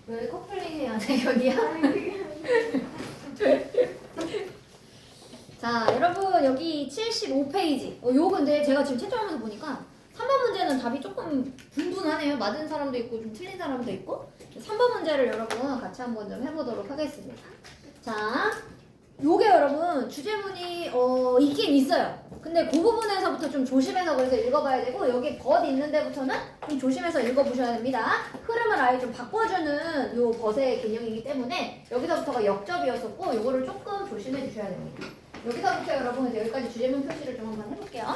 왜 커플링 해야 돼, 여기야? 자, 여러분 여기 75페이지. 요거 근데 제가 지금 채점하면서 보니까 3번 문제는 답이 조금 분분하네요. 맞은 사람도 있고 좀 틀린 사람도 있고. 3번 문제를 여러분 같이 한번 좀 해보도록 하겠습니다. 자, 요게 여러분 주제문이 있긴 있어요. 근데 그 부분에서부터 좀 조심해서 그래서 읽어봐야 되고, 여기 벗 있는 데부터는 좀 조심해서 읽어보셔야 됩니다. 흐름을 아예 좀 바꿔주는 요 벗의 개념이기 때문에 여기서부터가 역접이었었고, 요거를 조금 조심해 주셔야 됩니다. 여기서부터 여러분 이제 여기까지 주제문 표시를 좀 한번 해볼게요.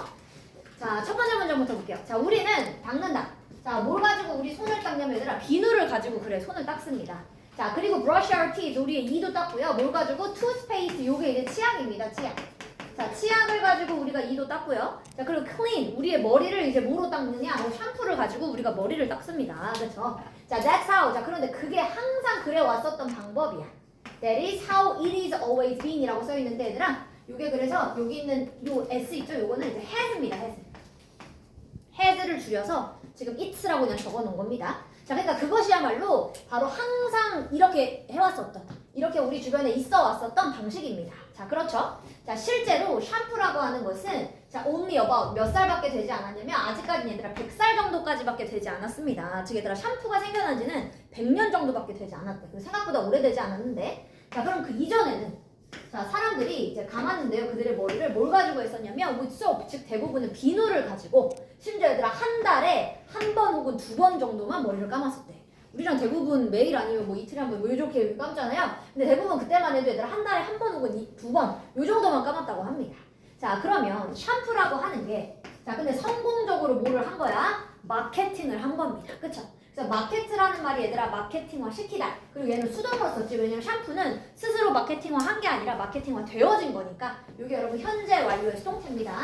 자, 첫 번째 문제부터 볼게요. 자, 우리는 닦는다. 자, 뭘 가지고 우리 손을 닦냐면 얘들아 비누를 가지고 그래 손을 닦습니다. 자, 그리고 brush our teeth 우리의 이도 닦고요. 뭘 가지고 toothpaste 요게 이제 치약입니다. 치약. 자, 치약을 가지고 우리가 이도 닦고요. 자, 그리고 clean 우리의 머리를 이제 뭐로 닦느냐? 샴푸를 가지고 우리가 머리를 닦습니다. 그렇죠? 자, that's how. 자, 그런데 그게 항상 그래 왔었던 방법이야. That is how it is always been이라고 써 있는데 얘들아, 요게 그래서 여기 있는 요 s 있죠? 요거는 이제 has입니다. has를 줄여서 지금 it라고 그냥 적어 놓은 겁니다. 자, 그러니까 그것이야말로 바로 항상 이렇게 해왔었던, 이렇게 우리 주변에 있어 왔었던 방식입니다. 자, 그렇죠? 자, 실제로 샴푸라고 하는 것은 자, only about 몇 살밖에 되지 않았냐면 아직까지는 얘들아 100살 정도까지밖에 되지 않았습니다. 즉 얘들아 샴푸가 생겨난 지는 100년 정도밖에 되지 않았대. 생각보다 오래되지 않았는데, 자, 그럼 그 이전에는 자, 사람들이 이제 감았는데요. 그들의 머리를 뭘 가지고 했었냐면 with soap, 즉 대부분은 비누를 가지고, 심지어 얘들아 한 달에 한 번 혹은 두 번 정도만 머리를 감았었대. 우리랑 대부분 매일 아니면 뭐 이틀에 한 번 뭐 이렇게 감잖아요. 근데 대부분 그때만 해도 얘들아 한 달에 한 번 혹은 두 번 요 정도만 감았다고 합니다. 자, 그러면 샴푸라고 하는 게, 자, 근데 성공적으로 뭐를 한 거야? 마케팅을 한 겁니다. 그쵸? 그래서 마케트라는 말이 얘들아 마케팅화 시키다. 그리고 얘는 수동으로 썼지. 왜냐면 샴푸는 스스로 마케팅화 한 게 아니라 마케팅화 되어진 거니까. 이게 여러분 현재 완료의 수동태입니다.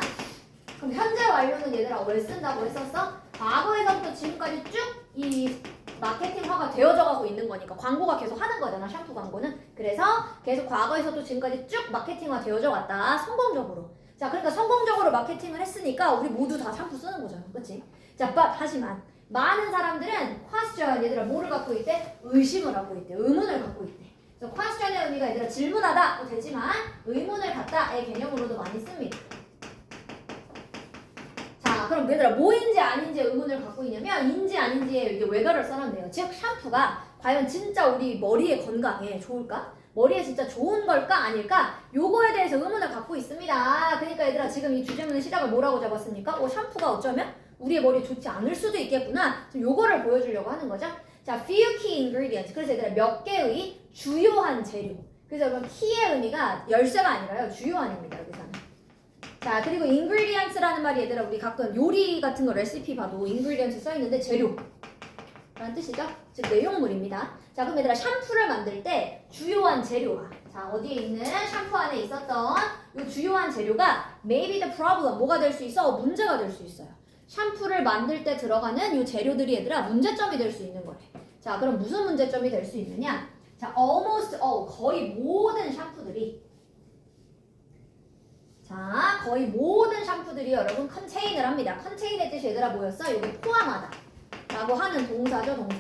그럼 현재 완료는 얘들아 왜 쓴다고 했었어? 과거에서부터 지금까지 쭉 이 마케팅화가 되어져 가고 있는 거니까. 광고가 계속 하는 거잖아, 샴푸 광고는. 그래서 계속 과거에서도 지금까지 쭉 마케팅화 되어져 왔다. 성공적으로. 자, 그러니까 성공적으로 마케팅을 했으니까 우리 모두 다 샴푸 쓰는 거잖아. 그치? 자, 하지만 많은 사람들은 question, 얘들아 뭐를 갖고 있대? 의심을 갖고 있대. 의문을 갖고 있대. 그래서 question의 의미가 얘들아 질문하다 되지만 의문을 갖다의 개념으로도 많이 씁니다. 자, 그럼 얘들아 뭐인지 아닌지 의문을 갖고 있냐면 인지 아닌지에 이제 외가를 써놨네요. 즉 샴푸가 과연 진짜 우리 머리의 건강에 좋을까? 머리에 진짜 좋은 걸까 아닐까? 요거에 대해서 의문을 갖고 있습니다. 그러니까 얘들아 지금 이 주제문의 시작을 뭐라고 잡았습니까? 샴푸가 어쩌면 우리의 머리에 좋지 않을 수도 있겠구나. 요거를 보여주려고 하는 거죠. 자, few key ingredients. 그래서 얘들아 몇 개의 주요한 재료. 그래서 여러분 key의 의미가 열쇠가 아니라요. 주요한입니다. 여기서는. 자, 그리고 ingredients라는 말이 얘들아 우리 가끔 요리 같은 거 레시피 봐도 ingredients 써있는데 재료 라는 뜻이죠. 즉 내용물입니다. 자, 그럼 얘들아 샴푸를 만들 때 주요한 재료와, 자, 어디에 있는 샴푸 안에 있었던 요 주요한 재료가 maybe the problem, 뭐가 될 수 있어? 문제가 될 수 있어요. 샴푸를 만들 때 들어가는 이 재료들이 얘들아 문제점이 될 수 있는 거래. 자, 그럼 무슨 문제점이 될 수 있느냐? 자, almost all, 거의 모든 샴푸들이, 자, 거의 모든 샴푸들이 여러분 컨테인을 합니다. 컨테인의 뜻이 얘들아 뭐였어? 여기 포함하다 라고 하는 동사죠, 동사.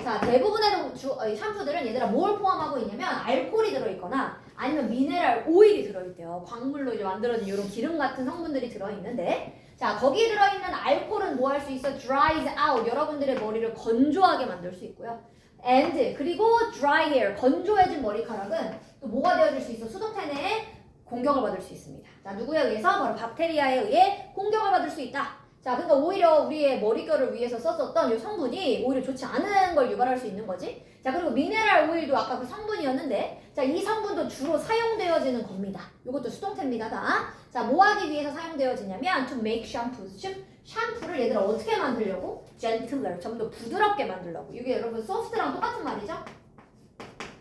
자, 대부분의 샴푸들은 얘들아 뭘 포함하고 있냐면 알코올이 들어있거나 아니면 미네랄 오일이 들어있대요. 광물로 이제 만들어진 이런 기름 같은 성분들이 들어있는데, 자, 거기에 들어있는 알코올은 뭐 할 수 있어? dries out, 여러분들의 머리를 건조하게 만들 수 있고요. and, 그리고 dry hair, 건조해진 머리카락은 또 뭐가 되어줄 수 있어? 수동태 내에 공격을 받을 수 있습니다. 자, 누구에 의해서? 바로 박테리아에 의해 공격을 받을 수 있다. 자, 그러니까 오히려 우리의 머릿결을 위해서 썼었던 이 성분이 오히려 좋지 않은 걸 유발할 수 있는 거지. 자, 그리고 미네랄 오일도 아까 그 성분이었는데, 자, 이 성분도 주로 사용되어지는 겁니다. 이것도 수동태입니다, 다. 자, 뭐 하기 위해서 사용되어지냐면 to make shampoos, 즉 샴푸를 얘들아 어떻게 만들려고? gentler, 좀 더 부드럽게 만들려고. 이게 여러분 soft랑 똑같은 말이죠?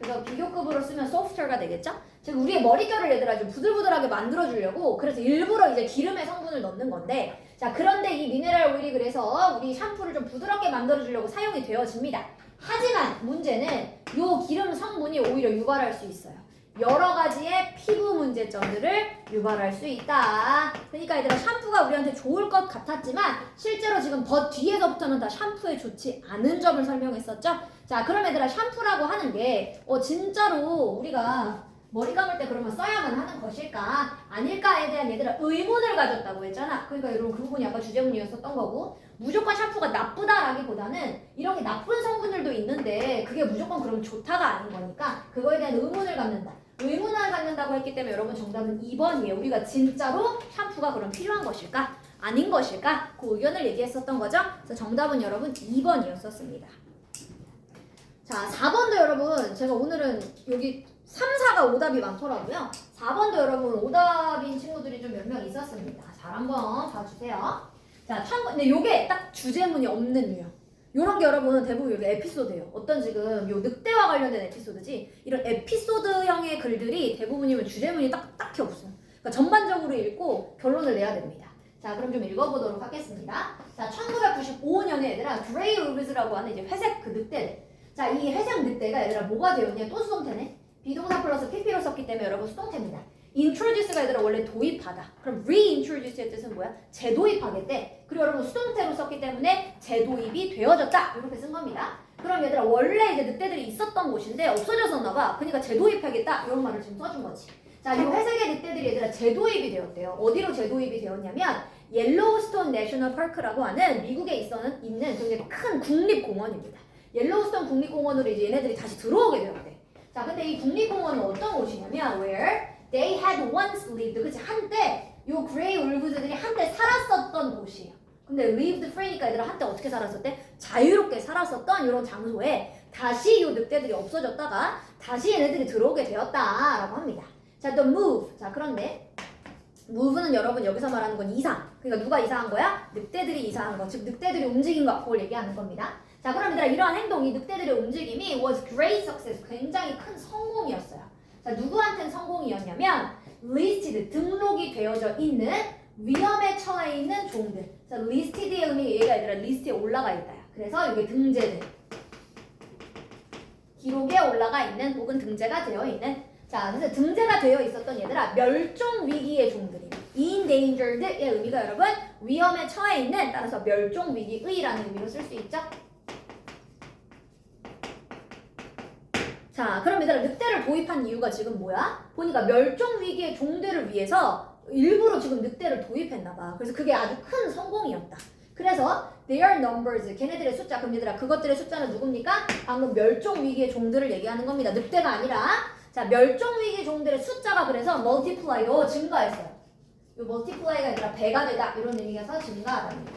그래서 비교급으로 쓰면 softer가 되겠죠? 즉 우리의 머릿결을 얘들아 좀 부들부들하게 만들어주려고, 그래서 일부러 이제 기름의 성분을 넣는 건데, 자, 그런데 이 미네랄 오일이 그래서 우리 샴푸를 좀 부드럽게 만들어주려고 사용이 되어집니다. 하지만 문제는 이 기름 성분이 오히려 유발할 수 있어요. 여러 가지의 피부 문제점들을 유발할 수 있다. 그러니까 얘들아 샴푸가 우리한테 좋을 것 같았지만 실제로 지금 뒤에서부터는 다 샴푸에 좋지 않은 점을 설명했었죠. 자, 그럼 얘들아 샴푸라고 하는 게 진짜로 우리가 머리 감을 때 그러면 써야만 하는 것일까? 아닐까에 대한 얘들아 의문을 가졌다고 했잖아. 그러니까 여러분 그 부분이 아까 주제문이었었던 거고 무조건 샴푸가 나쁘다라기보다는 이렇게 나쁜 성분들도 있는데 그게 무조건 그럼 좋다가 아닌 거니까 그거에 대한 의문을 갖는다. 의문을 갖는다고 했기 때문에 여러분 정답은 2번이에요. 우리가 진짜로 샴푸가 그럼 필요한 것일까? 아닌 것일까? 그 의견을 얘기했었던 거죠. 그래서 정답은 여러분 2번이었었습니다. 자, 4번도 여러분 제가 오늘은 여기 3, 4가 오답이 많더라고요. 4번도 여러분 오답인 친구들이 좀 몇 명 있었습니다. 잘 한번 봐주세요. 자, 근데 요게 딱 주제문이 없는 유형. 요런 게 여러분 대부분 여기 에피소드예요. 어떤 지금 요 늑대와 관련된 에피소드지 이런 에피소드형의 글들이 대부분이면 주제문이 딱히 없어요. 그러니까 전반적으로 읽고 결론을 내야 됩니다. 자, 그럼 좀 읽어보도록 하겠습니다. 자, 1995년에 얘들아 그레이 울브즈라고 하는 이제 회색 그 늑대들. 자, 이 회색 늑대가 얘들아 뭐가 되었냐? 또 수동태네. 비동사 플러스 pp로 썼기 때문에 여러분 수동태입니다. introduce가 얘들아 원래 도입하다. 그럼 reintroduce의 뜻은 뭐야? 재도입하겠대. 그리고 여러분 수동태로 썼기 때문에 재도입이 되어졌다. 이렇게 쓴 겁니다. 그럼 얘들아 원래 이제 늑대들이 있었던 곳인데 없어졌었나 봐. 그러니까 재도입하겠다. 이런 말을 지금 써준 거지. 자, 이 회색의 늑대들이 얘들아 재도입이 되었대요. 어디로 재도입이 되었냐면 옐로우스톤 내셔널 파크라고 하는 미국에 있는 굉장히 큰 국립공원입니다. 옐로우스톤 국립공원으로 이제 얘네들이 다시 들어오게 되었대. 자, 근데 이 국립공원은 어떤 곳이냐면 where they had once lived. 그치? 한때 요 그레이 울브즈들이 한때 살았었던 곳이에요. 근데 lived free니까 얘들아 한때 어떻게 살았었대? 자유롭게 살았었던 이런 장소에 다시 요 늑대들이 없어졌다가 다시 얘네들이 들어오게 되었다라고 합니다. 자, the move. 자, 그런데 move는 여러분 여기서 말하는 건 이상. 그러니까 누가 이상한 거야? 늑대들이 이상한 거. 즉 늑대들이 움직인 거. 그걸 얘기하는 겁니다. 자, 그럼 얘들아 이러한 행동이 늑대들의 움직임이 was great success. 굉장히 큰 성공이었어요. 자, 누구한테는 성공이었냐면 listed, 등록이 되어져 있는 위험에 처해 있는 종들. 자, listed의 의미 얘가 얘들아 리스트에 올라가 있다야. 그래서 이게 등재들. 기록에 올라가 있는 혹은 등재가 되어 있는. 자, 그래서 등재가 되어 있었던 얘들아 멸종 위기의 종들이. endangered의 의미가 여러분 위험에 처해 있는 따라서 멸종 위기의라는 의미로 쓸 수 있죠. 자, 그럼 얘들아 늑대를 도입한 이유가 지금 뭐야? 보니까 멸종위기의 종들을 위해서 일부러 지금 늑대를 도입했나봐. 그래서 그게 아주 큰 성공이었다. 그래서 their numbers, 걔네들의 숫자. 그럼 얘들아 그것들의 숫자는 누굽니까? 방금 멸종위기의 종들을 얘기하는 겁니다. 늑대가 아니라. 자, 멸종위기 종들의 숫자가 그래서 multiply, 증가했어요. 이 multiply가 얘들아 배가 되다 이런 의미에서 증가하답니다.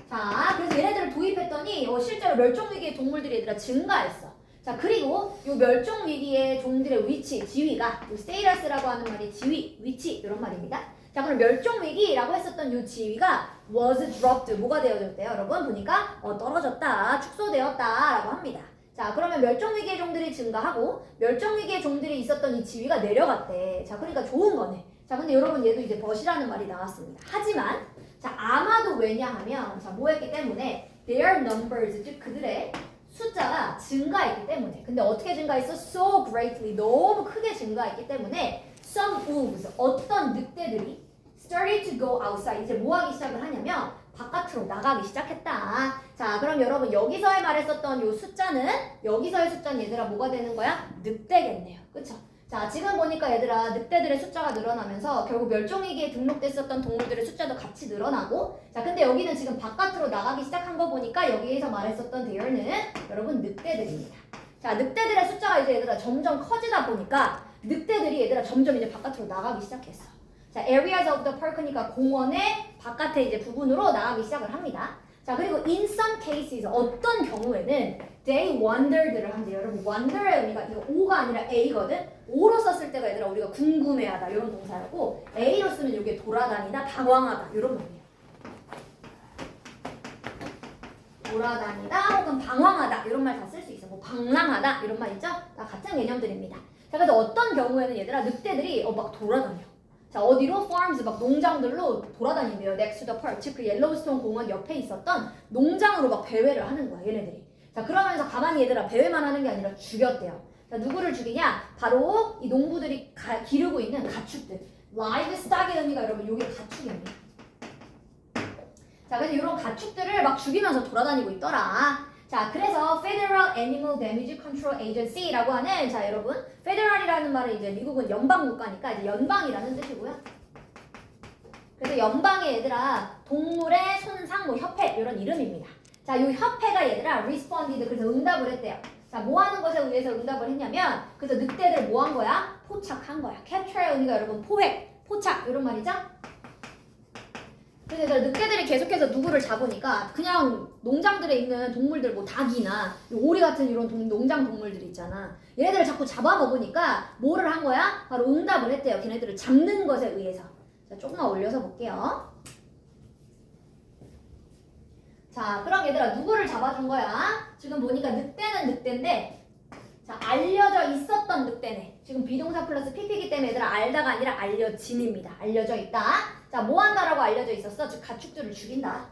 자, 그래서 얘네들을 도입했더니 실제로 멸종위기의 동물들이 얘들아 증가했어. 자, 그리고 이 멸종위기의 종들의 위치, 지위가 이 status라고 하는 말이 지위, 위치 이런 말입니다. 자, 그럼 멸종위기라고 했었던 이 지위가 was dropped, 뭐가 되어졌대요? 여러분 보니까 떨어졌다, 축소되었다라고 합니다. 자, 그러면 멸종위기의 종들이 증가하고 멸종위기의 종들이 있었던 이 지위가 내려갔대. 자, 그러니까 좋은 거네. 자, 근데 여러분 얘도 이제 벗이라는 말이 나왔습니다. 하지만 자, 아마도 왜냐하면 자, 뭐 했기 때문에 their numbers, 즉 그들의 숫자가 증가했기 때문에. 근데 어떻게 증가했어? So greatly, 너무 크게 증가했기 때문에 some wolves, 어떤 늑대들이 started to go outside, 이제 뭐 하기 시작을 하냐면 바깥으로 나가기 시작했다. 자, 그럼 여러분 여기서의 말했었던 요 숫자는 여기서의 숫자는 얘들아 뭐가 되는 거야? 늑대겠네요. 그쵸? 자, 지금 보니까 얘들아 늑대들의 숫자가 늘어나면서 결국 멸종위기에 등록됐었던 동물들의 숫자도 같이 늘어나고. 자, 근데 여기는 지금 바깥으로 나가기 시작한 거 보니까 여기에서 말했었던 대열은 여러분 늑대들입니다. 자, 늑대들의 숫자가 이제 얘들아 점점 커지다 보니까 늑대들이 얘들아 점점 이제 바깥으로 나가기 시작했어. 자, areas of the park니까 공원의 바깥에 이제 부분으로 나가기 시작을 합니다. 자, 그리고 in some cases, 어떤 경우에는 they wandered를 한대요. 여러분 wander의 의미가 이거 O가 아니라 A거든. O로 썼을 때가 얘들아 우리가 궁금해하다 이런 동사였고 A로 쓰면 이게 돌아다니다, 당황하다 이런 말이에요. 돌아다니다 혹은 방황하다 이런 말 다 쓸 수 있어. 뭐 방랑하다 이런 말 있죠? 다 같은 개념들입니다. 자, 그래서 어떤 경우에는 얘들아 늑대들이 막 돌아다녀. 자, 어디로? farms, 막 농장들로 돌아다닌대요. next to the park, 즉 그 옐로우스톤 공원 옆에 있었던 농장으로 막 배회를 하는 거야, 얘네들이. 자, 그러면서 가만히 얘들아 배회만 하는 게 아니라 죽였대요. 자, 자, 누구를 죽이냐? 바로 이 농부들이 기르고 있는 가축들. livestock의 의미가 여러분 요게 가축입니다. 자, 그래서 이런 가축들을 막 죽이면서 돌아다니고 있더라. 자, 그래서 Federal Animal Damage Control Agency라고 하는, 자, 여러분, Federal이라는 말은 이제 미국은 연방 국가니까 이제 연방이라는 뜻이고요. 그래서 연방의 얘들아 동물의 손상 뭐 협회 이런 이름입니다. 자, 이 협회가 얘들아 responded 그래서 응답을 했대요. 자, 뭐 하는 것에 의해서 응답을 했냐면 그래서 늑대들 뭐 한 거야? 포착한 거야. capture의 의미가 여러분 포획, 포착 이런 말이죠. 그래서 늑대들이 계속해서 누구를 잡으니까 그냥 농장들에 있는 동물들 뭐 닭이나 오리 같은 이런 농장 동물들 있잖아. 얘네들을 자꾸 잡아먹으니까 뭐를 한 거야? 바로 응답을 했대요. 걔네들을 잡는 것에 의해서. 자, 조금만 올려서 볼게요. 자, 그럼 얘들아 누구를 잡아준 거야? 지금 보니까 늑대는 늑대인데 자, 알려져 있었던 늑대네. 지금 비동사 플러스 pp이기 때문에 얘들아 알다가 아니라 알려짐입니다. 알려져 있다. 자, 뭐 한다라고 알려져 있었어? 즉 가축들을 죽인다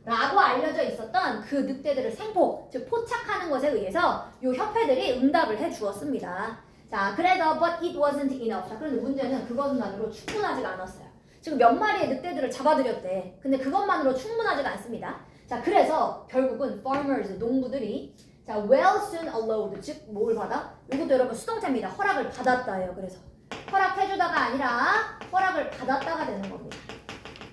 라고 알려져 있었던 그 늑대들을 생포, 즉 포착하는 것에 의해서 이 협회들이 응답을 해 주었습니다. 자, 그래서 but it wasn't enough. 자, 그런데 문제는 그것만으로 충분하지가 않았어요. 지금 몇 마리의 늑대들을 잡아들였대. 근데 그것만으로 충분하지가 않습니다. 자, 그래서 결국은 farmers, 농부들이 자, well soon allowed, 즉 뭘 받아? 이것도 여러분 수동태입니다. 허락을 받았다예요. 그래서 허락해주다가 아니라 허락을 받았다가 되는 겁니다.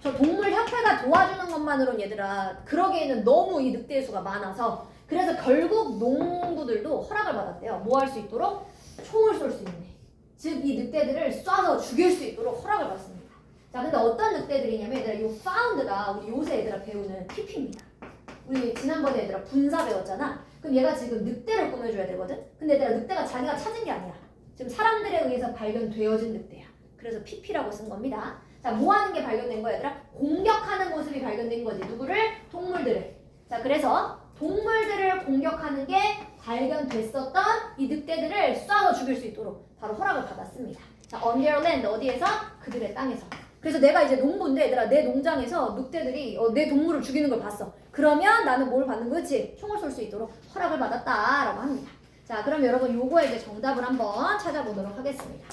저 동물협회가 도와주는 것만으로는 얘들아 그러기에는 너무 이 늑대의 수가 많아서 그래서 결국 농부들도 허락을 받았대요. 뭐 할 수 있도록? 총을 쏠 수 있네. 즉 이 늑대들을 쏴서 죽일 수 있도록 허락을 받습니다. 자, 근데 어떤 늑대들이냐면 얘들아 요 found가 우리 요새 얘들아 배우는 PP입니다. 우리 지난번에 얘들아 분사 배웠잖아. 그럼 얘가 지금 늑대를 꾸며줘야 되거든? 근데 얘들아 늑대가 자기가 찾은 게 아니야. 지금 사람들에 의해서 발견되어진 늑대야. 그래서 PP라고 쓴 겁니다. 자, 뭐 하는 게 발견된 거야 얘들아? 공격하는 모습이 발견된 거지. 누구를? 동물들을. 자, 그래서 동물들을 공격하는 게 발견됐었던 이 늑대들을 쏴서 죽일 수 있도록 바로 허락을 받았습니다. 자, on their land 어디에서? 그들의 땅에서. 그래서 내가 이제 농부인데 얘들아 내 농장에서 늑대들이 내 동물을 죽이는 걸 봤어. 그러면 나는 뭘 받는 거지? 총을 쏠 수 있도록 허락을 받았다라고 합니다. 자, 그럼 여러분 요거에 이제 정답을 한번 찾아보도록 하겠습니다.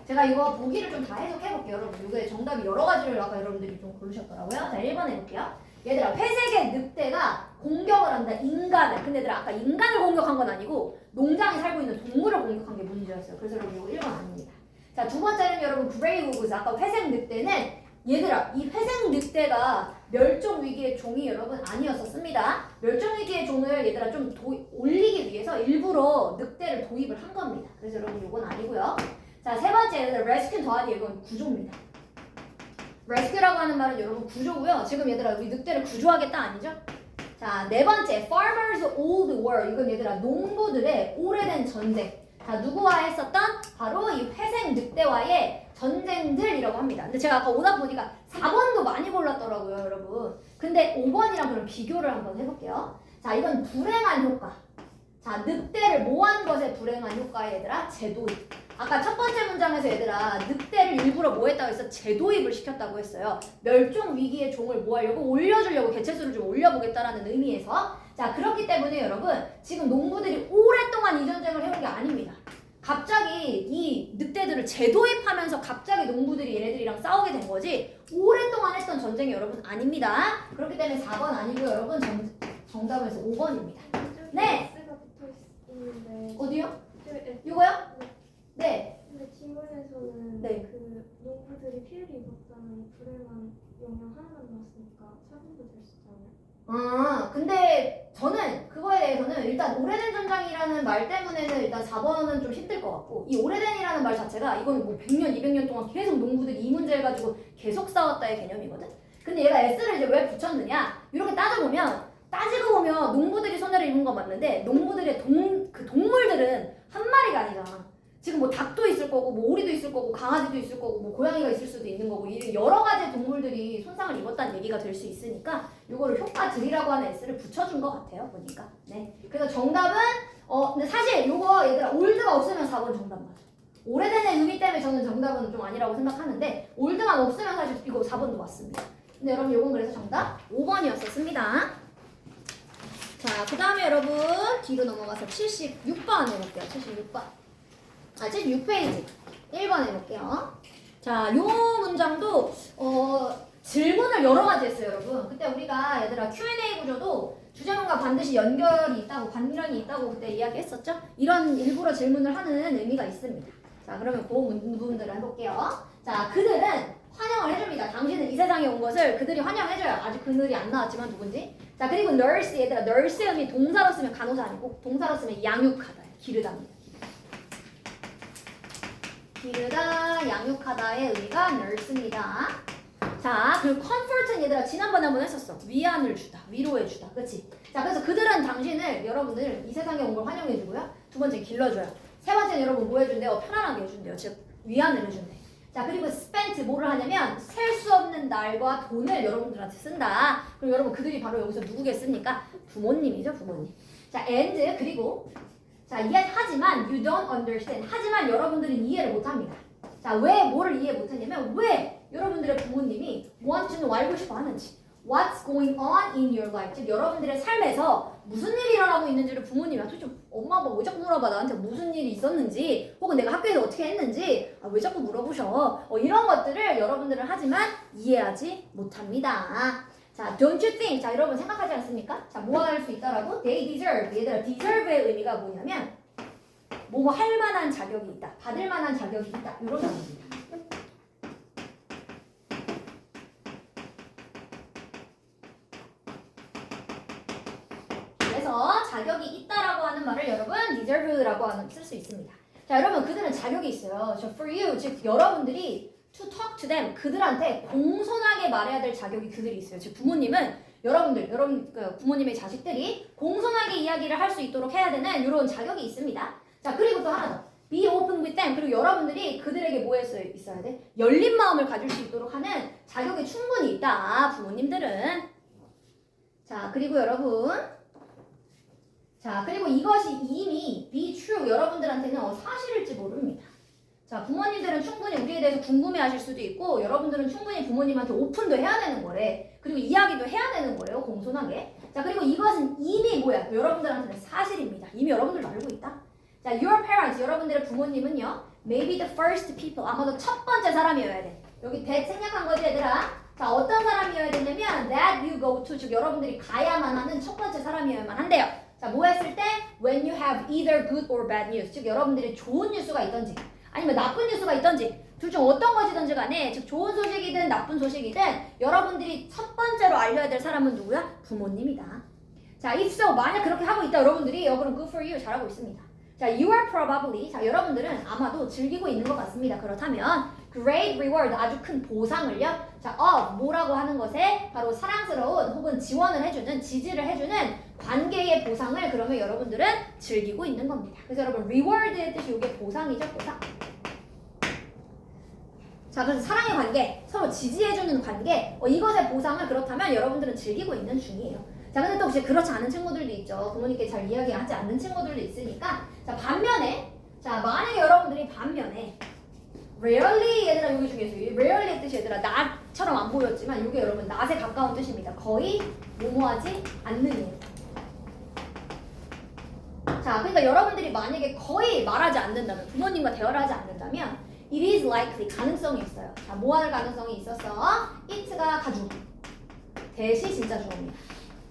제가 이거 보기를 좀 다 해석해볼게요. 여러분 요거에 정답이 여러 가지를 아까 여러분들이 좀 고르셨더라고요. 자, 1번 해볼게요. 얘들아 회색의 늑대가 공격을 한다. 인간을. 근데 얘들아 아까 인간을 공격한 건 아니고 농장에 살고 있는 동물을 공격한 게 문제였어요. 그래서 여러분 이거 1번 아닙니다. 자, 두 번째는 여러분 그레이 우그즈. 아까 회색 늑대는 얘들아 이 회색 늑대가 멸종 위기의 종이 여러분 아니었었습니다. 멸종 위기의 종을 얘들아 좀 올리기 위해서 일부러 늑대를 도입을 한 겁니다. 그래서 여러분 이건 아니고요. 자, 세 번째 얘들아 레스큐 더하기 이건 구조입니다. 레스큐라고 하는 말은 여러분 구조고요. 지금 얘들아 우리 늑대를 구조하겠다 아니죠? 자, 네 번째 farmers old war. 이건 얘들아 농부들의 오래된 전쟁. 자, 누구와 했었던? 바로 이 회색 늑대와의 전쟁들이라고 합니다. 근데 제가 아까 오다 보니까 4번도 많이 골랐더라고요, 여러분. 근데 5번이랑 그럼 비교를 한번 해볼게요. 자, 이건 불행한 효과. 자, 늑대를 뭐한 것에 불행한 효과 얘들아? 재도입. 아까 첫 번째 문장에서 얘들아 늑대를 일부러 뭐 했다고 했어? 재도입을 시켰다고 했어요. 멸종 위기의 종을 뭐 하려고? 올려주려고 개체수를 좀 올려보겠다라는 의미에서 자, 그렇기 때문에 여러분 지금 농부들이 오랫동안 이 전쟁을 해온 게 아닙니다. 갑자기 이 늑대들을 재도입하면서 갑자기 농부들이 얘네들이랑 싸우게 된 거지 오랫동안 했던 전쟁이 여러분 아닙니다. 그렇기 때문에 4번 아니고요. 여러분 정답에서 5번입니다. 네. 어디요? 이거요? 네. 근데 지문에서는 네. 그 농부들이 피해를 입었다는 불행한 영향 하나만 나왔으니까 차분도 될 수 있잖아요. 근데 저는 그거에 대해서는 일단 오래된 전장이라는 말 때문에는 일단 4번은 좀 힘들 것 같고 이 오래된이라는 말 자체가 이거는 뭐 100년, 200년 동안 계속 농부들이 이 문제를 가지고 계속 싸웠다의 개념이거든. 근데 얘가 S를 이제 왜 붙였느냐? 이렇게 따지고 보면 농부들이 손해를 입은 건 맞는데 농부들의 그 동물들은 한 마리가 아니잖아. 지금 뭐 닭도 있을 거고 뭐 오리도 있을 거고 강아지도 있을 거고 뭐 고양이가 있을 수도 있는 거고 이 여러 가지 동물들이 손상을 입었다는 얘기가 될 수 있으니까 이거를 효과들이라고 하는 S를 붙여준 것 같아요 보니까. 네. 그래서 정답은 근데 사실 요거 얘들아 올드가 없으면 4번 정답 맞아. 오래된 의미 때문에 저는 정답은 좀 아니라고 생각하는데 올드만 없으면 사실 이거 4번도 맞습니다. 근데 여러분 요건 그래서 정답 5번이었었습니다. 자, 그 다음에 여러분 뒤로 넘어가서 76번 해볼게요. 76번. 76페이지 1번 해볼게요. 자, 요 문장도 질문을 여러 가지 했어요, 여러분. 그때 우리가 얘들아 Q&A 구조도 주제문과 반드시 연결이 있다고, 관련이 있다고 그때 이야기했었죠? 이런 일부러 질문을 하는 의미가 있습니다. 자, 그러면 그 부분들을 해볼게요. 자, 그들은 환영을 해줍니다. 당신은 이 세상에 온 것을 그들이 환영해줘요. 아직 그늘이 안 나왔지만 누군지. 자, 그리고 nurse, 얘들아, nurse의 의미 동사로 쓰면 간호사 아니고 동사로 쓰면 양육하다, 기르다입니다. 기르다, 양육하다의 의미가 nurse입니다. 자, 그리고 comfort는 얘들아 지난번에 한번 했었어. 위안을 주다, 위로해 주다, 그렇지? 자, 그래서 그들은 당신을, 여러분들 이 세상에 온 걸 환영해 주고요. 두 번째 길러줘요. 세 번째는 여러분 뭐 해준대요? 편안하게 해준대요. 즉 위안을 해준대. 자, 그리고 spent 뭐를 하냐면 셀 수 없는 날과 돈을 여러분들한테 쓴다. 그리고 여러분 그들이 바로 여기서 누구겠습니까? 부모님이죠, 부모님. 자, and 그리고 자, 하지만 you don't understand. 하지만 여러분들은 이해를 못합니다. 자, 왜 뭐를 이해 못하냐면 왜 여러분들의 부모님이 want to know, 알고 싶어 하는지, what's going on in your life, 즉 여러분들의 삶에서 무슨 일이 일어나고 있는지를 부모님한테 좀 엄마 아빠 왜 자꾸 물어봐, 나한테 무슨 일이 있었는지, 혹은 내가 학교에서 어떻게 했는지 왜 자꾸 물어보셔, 이런 것들을 여러분들은 하지만 이해하지 못합니다. 자, don't you think, 자 여러분 생각하지 않습니까? 자, 뭐 할 수 있다라고? They deserve, 얘들아 deserve의 의미가 뭐냐면 뭐뭐 할 만한 자격이 있다, 받을 만한 자격이 있다, 이런 의미입니다. 그래서 자격이 있다라고 하는 말을 여러분 deserve라고 쓸 수 있습니다. 자, 여러분 그들은 자격이 있어요. 저 for you, 즉 여러분들이 to talk to them, 그들한테 공손하게 말해야 될 자격이 그들이 있어요. 즉 부모님은 여러분 부모님의 자식들이 공손하게 이야기를 할 수 있도록 해야 되는 이런 자격이 있습니다. 자, 그리고 또 하나 더. Be open with them. 그리고 여러분들이 그들에게 뭐 있어야 돼? 열린 마음을 가질 수 있도록 하는 자격이 충분히 있다, 부모님들은. 자, 그리고 여러분. 자, 그리고 이것이 이미 be true, 여러분들한테는 사실일지 모릅니다. 자, 부모님들은 충분히 우리에 대해서 궁금해하실 수도 있고 여러분들은 충분히 부모님한테 오픈도 해야 되는 거래. 그리고 이야기도 해야 되는 거예요, 공손하게. 자, 그리고 이것은 이미 뭐야? 여러분들한테는 사실입니다. 이미 여러분들도 알고 있다. 자, your parents, 여러분들의 부모님은요, maybe the first people, 아마도 첫 번째 사람이어야 돼. 여기 that 생략한 거지, 얘들아. 자, 어떤 사람이어야 되냐면 that you go to, 즉 여러분들이 가야만 하는 첫 번째 사람이어야만 한대요. 자, 뭐 했을 때? When you have either good or bad news, 즉 여러분들이 좋은 뉴스가 있던지 아니면 나쁜 뉴스가 있던지 둘 중 어떤 것이든지 간에, 즉 좋은 소식이든 나쁜 소식이든 여러분들이 첫 번째로 알려야 될 사람은 누구야? 부모님이다. 자, if so, 만약 그렇게 하고 있다 여러분들이, 그럼 good for you, 잘하고 있습니다. 자, you are probably, 자 여러분들은 아마도 즐기고 있는 것 같습니다. 그렇다면 great reward, 아주 큰 보상을요. 자, of 뭐라고 하는 것에 바로 사랑스러운 혹은 지원을 해주는, 지지를 해주는 관계의 보상을 그러면 여러분들은 즐기고 있는 겁니다. 그래서 여러분 reward의 뜻이 이게 보상이죠, 보상. 자, 그래서 사랑의 관계, 서로 지지해주는 관계, 이것의 보상을 그렇다면 여러분들은 즐기고 있는 중이에요. 자, 근데 또 혹시 그렇지 않은 친구들도 있죠. 부모님께 잘 이야기하지 않는 친구들도 있으니까. 자, 반면에, 자, 만약에 여러분들이 반면에 rarely, 얘들아 여기 중에서 이 rarely의 뜻이 얘들아 낫처럼 안 보였지만 이게 여러분 낫에 가까운 뜻입니다. 거의 뭐뭐하지 않는 일. 자, 그러니까 여러분들이 만약에 거의 말하지 않는다면, 부모님과 대화를 하지 않는다면 it is likely, 가능성이 있어요. 자, 뭐 할 가능성이 있어서 it가 가주, 대시 진짜 주어입니다.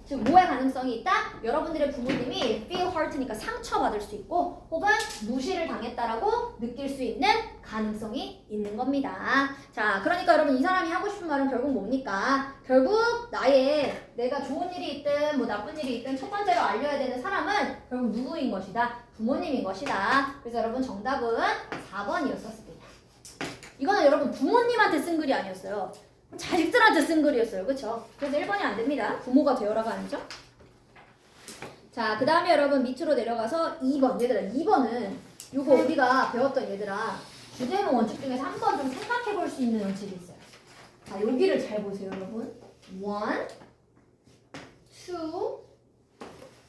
즉 뭐의 가능성이 있다? 여러분들의 부모님이 feel hurt니까 상처받을 수 있고 혹은 무시를 당했다라고 느낄 수 있는 가능성이 있는 겁니다. 자, 그러니까 여러분 이 사람이 하고 싶은 말은 결국 뭡니까? 결국 내가 좋은 일이 있든 뭐 나쁜 일이 있든 첫 번째로 알려야 되는 사람은 결국 누구인 것이다? 부모님인 것이다. 그래서 여러분 정답은 4번이었습니다. 이거는 여러분 부모님한테 쓴 글이 아니었어요. 자식들한테 쓴 글이었어요. 그쵸? 그래서 1번이 안 됩니다. 부모가 되어라가 아니죠? 자, 그 다음에 여러분 밑으로 내려가서 2번. 얘들아, 2번은 요거 우리가 배웠던 얘들아 주제문 원칙 중에서 한번 좀 생각해 볼 수 있는 원칙이 있어요. 자, 여기를 잘 보세요, 여러분. 1, 2,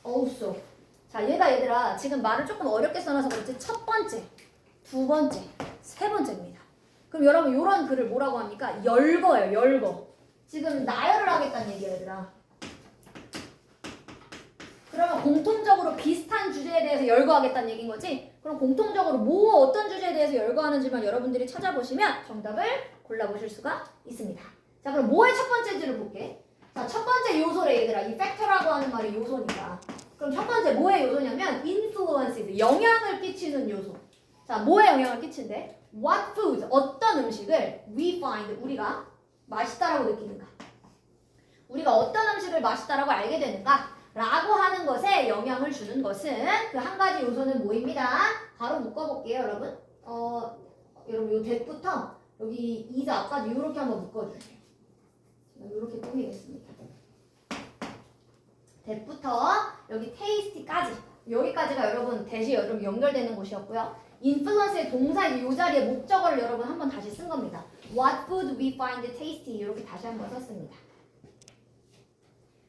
also. 자, 얘들아 지금 말을 조금 어렵게 써놔서 그렇지 첫 번째, 두 번째, 세 번째입니다. 그럼 여러분 이런 글을 뭐라고 합니까? 열거예요, 열거. 지금 나열을 하겠다는 얘기야, 얘들아. 그러면 공통적으로 비슷한 주제에 대해서 대해서 열거하겠다는 얘기인 거지. 그럼 공통적으로 뭐 어떤 주제에 대해서 열거하는지만 여러분들이 찾아보시면 정답을 골라보실 수가 있습니다. 자, 그럼 뭐의 첫 번째지를 볼게. 자, 첫 번째 요소래 얘들아. 이 팩터라고 하는 말이 요소니까. 그럼 첫 번째 뭐의 요소냐면 influences, 영향을 끼치는 요소. 자, 뭐에 영향을 끼친대? What foods, 어떤 음식을 we find, 우리가 맛있다라고 느끼는가? 우리가 어떤 음식을 맛있다라고 알게 되는가? 라고 하는 것에 영향을 주는 것은 그 한 가지 요소는 뭐입니다? 바로 묶어볼게요, 여러분. 여러분 요 대부터 여기 이자 앞까지 이렇게 한번 묶어줄게요. 이렇게 꾸미겠습니다. 대부터 여기 테이스티까지 여기까지가 여러분 대시 여러분 연결되는 곳이었고요. 인플루언스의 동사 요 자리에 목적어를 여러분 한번 다시 쓴 겁니다. What food we find tasty 이렇게 다시 한번 썼습니다.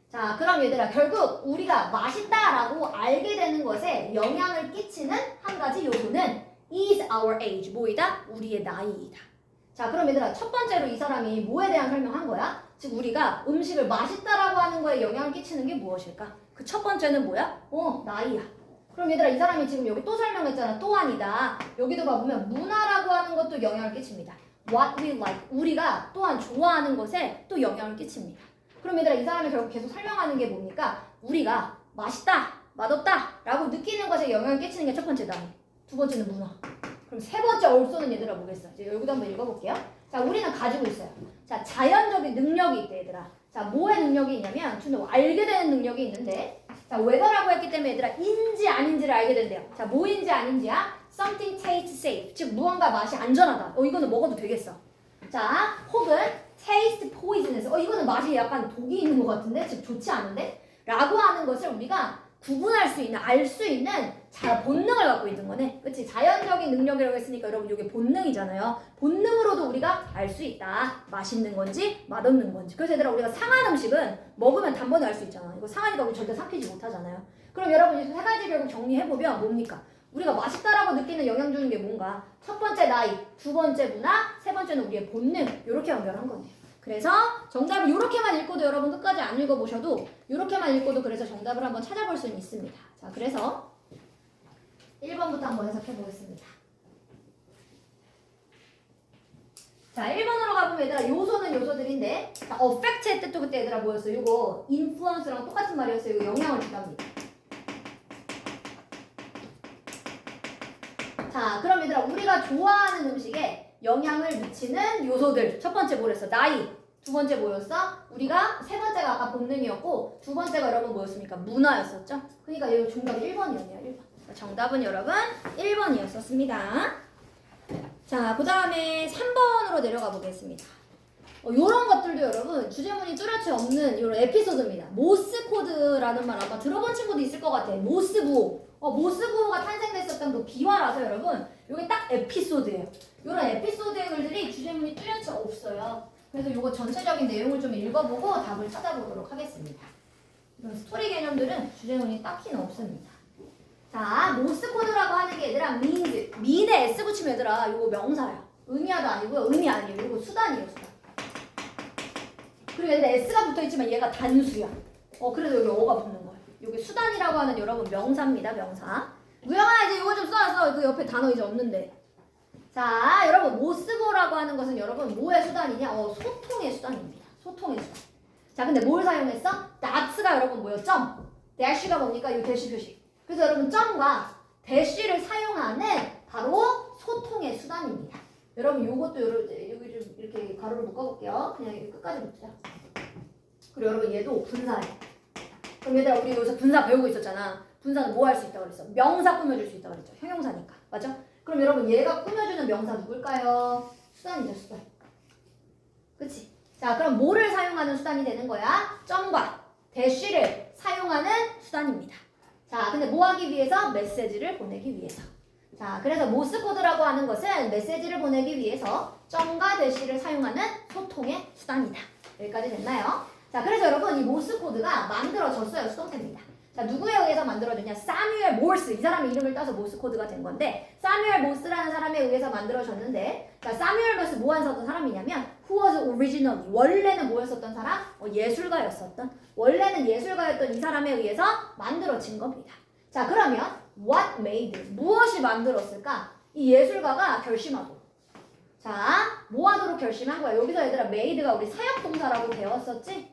자, 그럼 얘들아 결국 우리가 맛있다라고 알게 되는 것에 영향을 끼치는 한 가지 요소는 is our age, 뭐이다? 우리의 나이이다. 자, 그럼 얘들아 첫 번째로 이 사람이 뭐에 대한 설명한 거야? 즉 우리가 음식을 맛있다라고 하는 거에 영향을 끼치는 게 무엇일까? 그 첫 번째는 뭐야? 나이야. 그럼 얘들아 이 사람이 지금 여기 또 설명했잖아. 또한이다. 여기도 봐보면 문화라고 하는 것도 영향을 끼칩니다. What we like, 우리가 또한 좋아하는 것에 또 영향을 끼칩니다. 그럼 얘들아 이 사람이 결국 계속 설명하는 게 뭡니까? 우리가 맛있다, 맛없다 라고 느끼는 것에 영향을 끼치는 게 첫 번째 나이. 두 번째는 문화. 그럼 세 번째 얼쏘는 얘들아 뭐겠어? 이제 여기도 한번 읽어볼게요. 자, 우리는 가지고 있어요. 자, 자연적인 능력이 있대 얘들아. 자, 뭐의 능력이 있냐면 주로 알게 되는 능력이 있는데 자, whether라고 했기 때문에 얘들아 인지 아닌지를 알게 된대요. 자, 뭐인지 아닌지야? Something tastes safe. 즉 무언가 맛이 안전하다. 이거는 먹어도 되겠어. 자, 혹은 taste poisonous. 이거는 맛이 약간 독이 있는 것 같은데? 즉 좋지 않은데? 라고 하는 것을 우리가 구분할 수 있는, 알 수 있는 본능을 갖고 있는 거네. 그치? 자연적인 능력이라고 했으니까 여러분 이게 본능이잖아요. 본능으로도 우리가 알 수 있다. 맛있는 건지 맛없는 건지. 그래서 얘들아 우리가 상한 음식은 먹으면 단번에 알 수 있잖아. 이거 상하니까 우리 절대 삼키지 못하잖아요. 그럼 여러분 이 세 가지 결국 정리해보면 뭡니까? 우리가 맛있다라고 느끼는 영향 주는 게 뭔가? 첫 번째 나이, 두 번째 문화, 세 번째는 우리의 본능. 이렇게 연결한 거네요. 그래서 정답을 이렇게만 읽고도 여러분 끝까지 안 읽어보셔도 이렇게만 읽고도 그래서 정답을 한번 찾아볼 수는 있습니다. 자, 그래서 1번부터 한번 해석해 보겠습니다. 자, 1번으로 가보면 얘들아 요소는 요소들인데 자, affect의 뜻도 그때 얘들아 뭐였어? 요거 influence랑 똑같은 말이었어요. 이거 영향을 주답니다. 자, 그럼 얘들아 우리가 좋아하는 음식에 영향을 미치는 요소들. 첫 번째 뭐랬어? 나이. 두 번째 뭐였어? 우리가 세 번째가 아까 본능이었고 두 번째가 여러분 뭐였습니까? 문화였었죠? 그러니까 여기 정답이 1번이었네요. 1번. 정답은 여러분 1번이었었습니다. 자, 그 다음에 3번으로 내려가 보겠습니다. 요런 것들도 여러분 주제문이 뚜렷이 없는 요런 에피소드입니다. 모스 코드라는 말 아마 들어본 친구도 있을 것 같아. 모스 부호. 모스 부호가 탄생됐었던 그 비화라서 여러분 요게 딱 에피소드예요. 요런 에피소드의 글들이 주제문이 뚜렷이 없어요. 그래서 요거 전체적인 내용을 좀 읽어보고 답을 찾아보도록 하겠습니다. 이런 스토리 개념들은 주제문이 딱히는 없습니다. 자, 모스 코드라고 하는 게 얘들아 means. mean에 s 붙이면 얘들아 요거 명사야. 의미하도 아니고요. 의미 아니에요. 요거 수단이에요. 수단. 그리고 얘들아 s가 붙어있지만 얘가 단수야. 그래서 여기 어가 붙는 거예요. 요게 수단이라고 하는 여러분 명사입니다. 명사. 우영아 이제 요거 좀 써왔어. 그 옆에 단어 이제 없는데. 자, 여러분 모스보라고 하는 것은 여러분 뭐의 수단이냐? 소통의 수단입니다. 소통의 수단. 자, 근데 뭘 사용했어? thats가 여러분 뭐예요? 점. dash가 뭡니까? 이 대시 표시. 그래서 여러분 점과 대시를 사용하는 바로 소통의 수단입니다. 여러분 요것도 여기 좀 이렇게 가로를 묶어볼게요. 그냥 여기 끝까지 묶자. 그리고 여러분 얘도 분사예요. 그럼 얘들아 우리 여기서 분사 배우고 있었잖아. 분사는 뭐 할 수 있다고 그랬어? 명사 꾸며줄 수 있다고 그랬죠. 형용사니까. 맞죠? 그럼 여러분 얘가 꾸며주는 명사 누굴까요? 수단이죠. 수단. 그치? 자, 그럼 뭐를 사용하는 수단이 되는 거야? 점과 대시를 사용하는 수단입니다. 자, 근데 뭐 하기 위해서? 메시지를 보내기 위해서. 자, 그래서 모스 코드라고 하는 것은 메시지를 보내기 위해서 점과 대시를 사용하는 소통의 수단이다. 여기까지 됐나요? 자, 그래서 여러분 이 모스 코드가 만들어졌어요. 수동태입니다. 자, 누구에 의해서 만들어졌냐? 사뮤엘 몰스. 이 사람의 이름을 따서 모스 코드가 된 건데 사뮤엘 몰스라는 사람에 의해서 만들어졌는데 자, 사뮤엘 몰스 뭐 하셨던 사람이냐면 who was originally 원래는 뭐였었던 사람? 예술가였었던 원래는 예술가였던 이 사람에 의해서 만들어진 겁니다. 자, 그러면 what made 무엇이 만들었을까? 이 예술가가 결심하도록. 자, 뭐 하도록 결심한 거야? 여기서 얘들아 made가 우리 사역동사라고 배웠었지?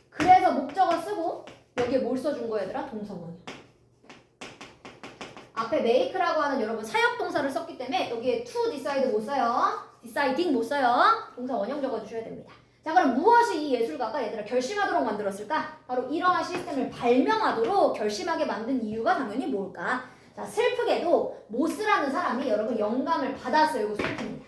그래서 목적어 쓰고 여기에 뭘 써준 거야 얘들아? 동사원형. 앞에 make라고 하는 여러분 사역동사를 썼기 때문에 여기에 to decide 못 써요. deciding 못 써요. 동사 원형 적어주셔야 됩니다. 자, 그럼 무엇이 이 예술가가 얘들아 결심하도록 만들었을까? 바로 이러한 시스템을 발명하도록 결심하게 만든 이유가 당연히 뭘까? 자, 슬프게도 모스라는 사람이 여러분 영감을 받았어요. 이거 슬픕니다.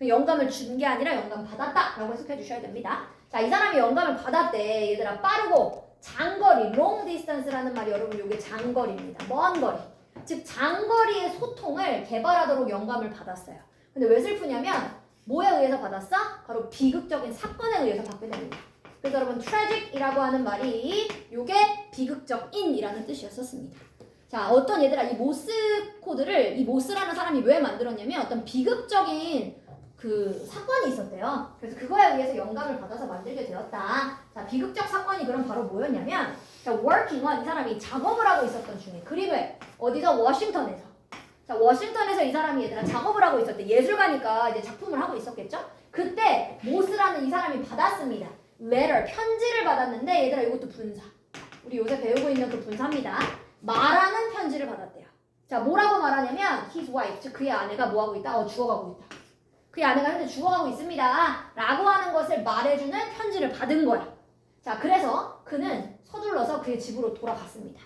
영감을 준 게 아니라 영감 받았다 라고 해석해 주셔야 됩니다. 자, 이 사람이 영감을 받았대. 얘들아 빠르고 장거리 long distance라는 말이 여러분 이게 장거리입니다. 먼 거리. 즉 장거리의 소통을 개발하도록 영감을 받았어요. 근데 왜 슬프냐면 뭐에 의해서 받았어? 바로 비극적인 사건에 의해서 받게 됩니다. 그래서 여러분 tragic이라고 하는 말이 요게 비극적인이라는 뜻이었었습니다. 자, 어떤 얘들아 이 모스 코드를 이 모스라는 사람이 왜 만들었냐면 어떤 비극적인 그 사건이 있었대요. 그래서 그거에 의해서 영감을 받아서 만들게 되었다. 자, 비극적 사건이 그럼 바로 뭐였냐면 자, working on 이 사람이 작업을 하고 있었던 중에 그림을 어디서? 워싱턴에서. 자, 워싱턴에서 이 사람이 얘들아 작업을 하고 있었대. 예술가니까 이제 작품을 하고 있었겠죠? 그때 모스라는 이 사람이 받았습니다. letter, 편지를 받았는데 얘들아 이것도 분사. 우리 요새 배우고 있는 그 분사입니다. 말하는 편지를 받았대요. 자, 뭐라고 말하냐면 his wife, 즉 그의 아내가 뭐하고 있다? 죽어가고 있다. 그의 아내가 현재 죽어가고 있습니다. 라고 하는 것을 말해주는 편지를 받은 거야. 자, 그래서 그는 서둘러서 그의 집으로 돌아갔습니다.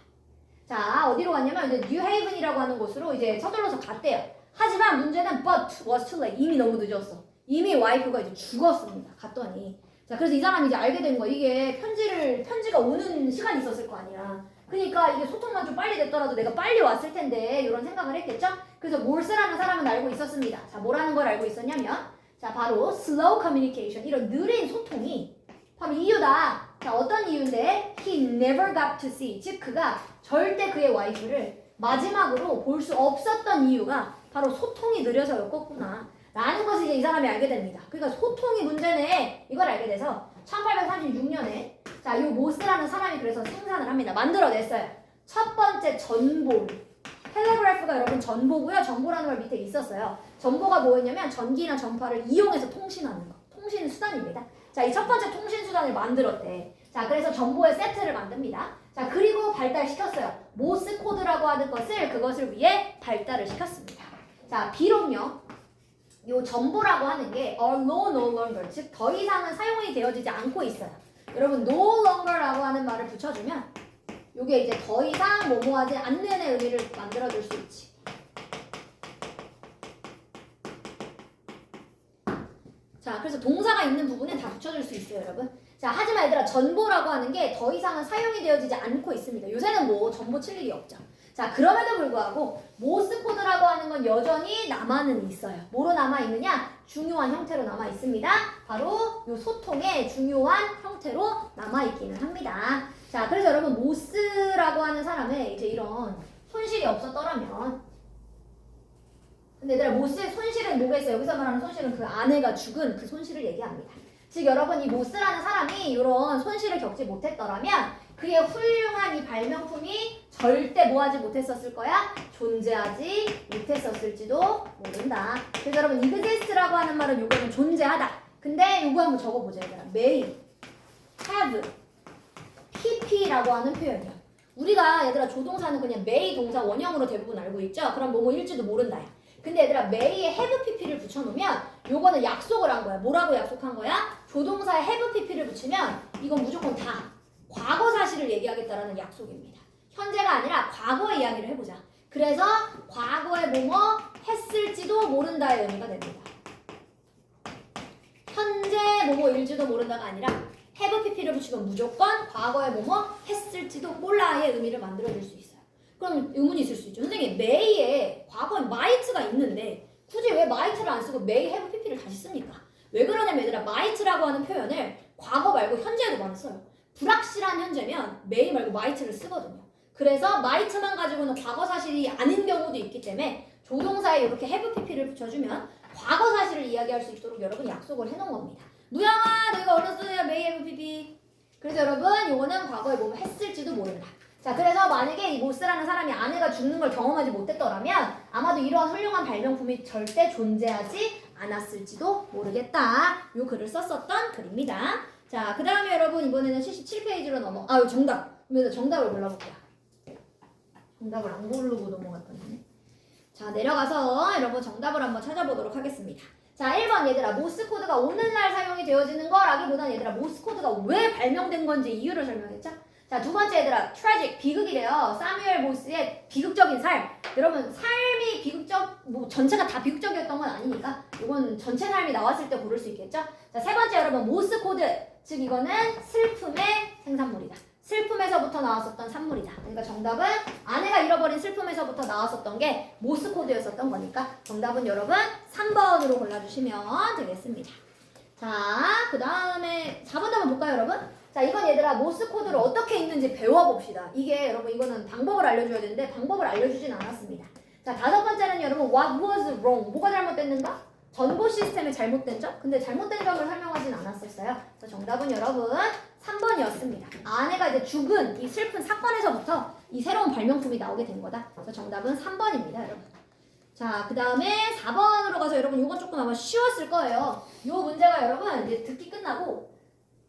자, 어디로 갔냐면 이제 뉴헤이븐이라고 하는 곳으로 이제 서둘러서 갔대요. 하지만 문제는 but was too late. 이미 너무 늦었어. 이미 와이프가 이제 죽었습니다. 갔더니. 자, 그래서 이 사람이 이제 알게 된 거야. 이게 편지가 오는 시간이 있었을 거 아니야. 그러니까 이게 소통만 좀 빨리 됐더라도 내가 빨리 왔을 텐데 이런 생각을 했겠죠? 그래서 몰스라는 사람은 알고 있었습니다. 자, 뭐라는 걸 알고 있었냐면 자, 바로 slow communication, 이런 느린 소통이 바로 이유다. 자, 어떤 이유인데 he never got to see, 즉 그가 절대 그의 와이프를 마지막으로 볼 수 없었던 이유가 바로 소통이 느려서였겠구나 라는 것을 이제 이 사람이 알게 됩니다. 그러니까 소통이 문제네 이걸 알게 돼서 1836년에 자, 이 모스라는 사람이 그래서 생산을 합니다. 만들어냈어요. 첫 번째 전보. 텔레그래프가 여러분 전보고요. 전보라는 말 밑에 있었어요. 전보가 뭐였냐면 전기나 전파를 이용해서 통신하는 거. 통신 수단입니다. 자, 이 첫 번째 통신 수단을 만들었대. 자, 그래서 전보의 세트를 만듭니다. 자, 그리고 발달시켰어요. 모스 코드라고 하는 그것을 위해 발달을 시켰습니다. 자, 비록요. 요 전보라고 하는 게 no longer, 즉 더 이상은 사용이 되어지지 않고 있어요. 여러분 no longer라고 하는 말을 붙여주면 요게 이제 더 이상 뭐뭐하지 않는의 의미를 만들어줄 수 있지. 자, 그래서 동사가 있는 부분에 다 붙여줄 수 있어요, 여러분. 자, 하지만 얘들아 전보라고 하는 게 더 이상은 사용이 되어지지 않고 있습니다. 요새는 뭐 전보 칠 일이 없죠. 자, 그럼에도 불구하고 모스 코드라고 하는 건 여전히 남아는 있어요. 뭐로 남아있느냐? 중요한 형태로 남아있습니다. 바로 요 소통의 중요한 형태로 남아있기는 합니다. 자, 그래서 여러분 모스라고 하는 사람의 이제 이런 손실이 없었더라면 근데 얘들아 모스의 손실은 뭐겠어요? 여기서 말하는 손실은 그 아내가 죽은 그 손실을 얘기합니다. 즉 여러분 이 모스라는 사람이 이런 손실을 겪지 못했더라면 그의 훌륭한 이 발명품이 절대 뭐하지 못했었을 거야? 존재하지 못했었을지도 모른다. 그래서 여러분 exist라고 하는 말은 요거는 존재하다. 근데 요거 한번 적어보자 얘들아. may, have, pp라고 하는 표현이야. 우리가 얘들아 조동사는 그냥 may 동사 원형으로 대부분 알고 있죠? 그럼 뭐뭐일지도 모른다. 근데 얘들아 may에 have pp를 붙여놓으면 요거는 약속을 한 거야. 뭐라고 약속한 거야? 조동사에 have pp를 붙이면 이건 무조건 다 과거 사실을 얘기하겠다라는 약속입니다. 현재가 아니라 과거의 이야기를 해보자. 그래서 과거에 뭐뭐 했을지도 모른다의 의미가 됩니다. 현재 뭐뭐일지도 모른다가 아니라 have pp를 붙이면 무조건 과거에 뭐뭐 했을지도 몰라의 의미를 만들어줄 수 있어요. 그럼 의문이 있을 수 있죠. 선생님 may에 과거에 might가 있는데 굳이 왜 might를 안 쓰고 may have pp를 다시 씁니까? 왜 그러냐면 얘들아 might라고 하는 표현을 과거 말고 현재에도 많이 써요. 불확실한 현재면 may 말고 might를 쓰거든요. 그래서 might만 가지고는 과거 사실이 아닌 경우도 있기 때문에 조동사에 이렇게 have pp를 붙여주면 과거 사실을 이야기할 수 있도록 여러분 약속을 해놓은 겁니다. 무영아 너희가 얼른 쓰세요 may have pp. 그래서 여러분 요거는 과거에 뭐 했을지도 모른다. 자, 그래서 만약에 이 모스라는 사람이 아내가 죽는 걸 경험하지 못했더라면 아마도 이러한 훌륭한 발명품이 절대 존재하지 않았을지도 모르겠다. 요 글을 썼었던 글입니다. 자, 그 다음에 여러분 이번에는 77페이지로 정답. 그러면 정답을 골라볼게요. 정답을 안 고르고 넘어갔거든요. 자, 내려가서 여러분 정답을 한번 찾아보도록 하겠습니다. 자, 1번 얘들아, 모스 코드가 오늘날 사용이 되어지는 거라기보다는 얘들아, 모스 코드가 왜 발명된 건지 이유를 설명했죠? 자, 두 번째 얘들아, 트래직, 비극이래요. 사뮤엘 모스의 비극적인 삶. 여러분, 삶이 전체가 다 비극적이었던 건 아니니까 이건 전체 삶이 나왔을 때 고를 수 있겠죠? 자, 세 번째 여러분, 모스 코드. 즉 이거는 슬픔의 생산물이다. 슬픔에서부터 나왔었던 산물이다. 그러니까 정답은 아내가 잃어버린 슬픔에서부터 나왔었던 게 모스 코드였었던 거니까 정답은 여러분 3번으로 골라주시면 되겠습니다. 자, 그 다음에 4번 한번 볼까요, 여러분? 자, 이건 얘들아 모스 코드를 어떻게 읽는지 배워봅시다. 이게 여러분 이거는 방법을 알려줘야 되는데 방법을 알려주진 않았습니다. 자, 다섯 번째는 여러분 what was wrong? 뭐가 잘못됐는가? 전보 시스템이 잘못된 점? 근데 잘못된 점을 설명하진 않았었어요. 그래서 정답은 여러분 3번이었습니다. 아내가 이제 죽은 이 슬픈 사건에서부터 이 새로운 발명품이 나오게 된 거다. 그래서 정답은 3번입니다, 여러분. 자, 그 다음에 4번으로 가서 여러분 이건 조금 아마 쉬웠을 거예요. 이 문제가 여러분 이제 듣기 끝나고